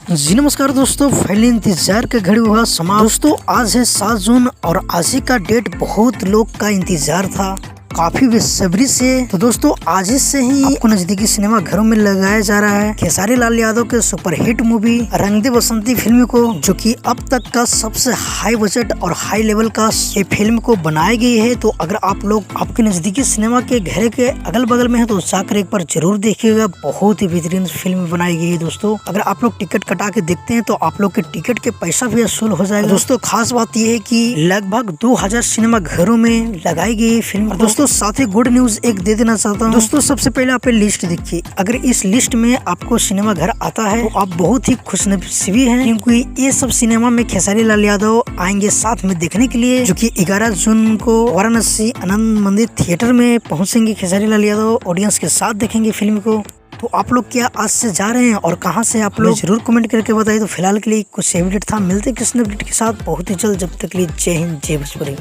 जी नमस्कार दोस्तों, पहले इंतजार का घड़ी हुआ समाप्त। दोस्तों आज है 7 जून और आज ही का डेट बहुत लोग का इंतजार था, काफी बेसब्री से। तो दोस्तों आज से ही आपको नजदीकी सिनेमा घरों में लगाया जा रहा है खेसारी लाल यादव के सुपरहिट मूवी रंग दे बसंती फिल्म को, जो कि अब तक का सबसे हाई बजट और हाई लेवल का ये फिल्म को बनाई गई है। तो अगर आप लोग आपके नजदीकी सिनेमा के घर के अगल बगल में है तो जाकर एक बार जरूर देखिएगा, बहुत ही बेहतरीन फिल्म बनाई गई है। दोस्तों अगर आप लोग टिकट कटा के देखते हैं तो आप लोग के टिकट के पैसा भी वसूल हो जाएगा। दोस्तों खास बात यह है कि लगभग 2000 सिनेमा घरों में लगाई गई फिल्म। दोस्तों साथ ही गुड न्यूज एक दे देना चाहता हूँ। दोस्तों सबसे पहले आप लिस्ट देखिए, अगर इस लिस्ट में आपको सिनेमा घर आता है तो आप बहुत ही खुशनसीबी हैं, क्योंकि ये सब सिनेमा में खेसारी लाल यादव आएंगे साथ में देखने के लिए, जो कि 11 जून को वाराणसी आनंद मंदिर थिएटर में पहुंचेंगे। खेसारी लाल यादव ऑडियंस के साथ देखेंगे फिल्म को। तो आप लोग क्या आज से जा रहे हैं और कहां से आप लोग जरूर कमेंट करके बताइए। तो फिलहाल के लिए कुछ अपडेट था, मिलते किसी अपडेट के साथ बहुत ही जल्द। जब तक के लिए जय हिंद, जय भोजपुरी।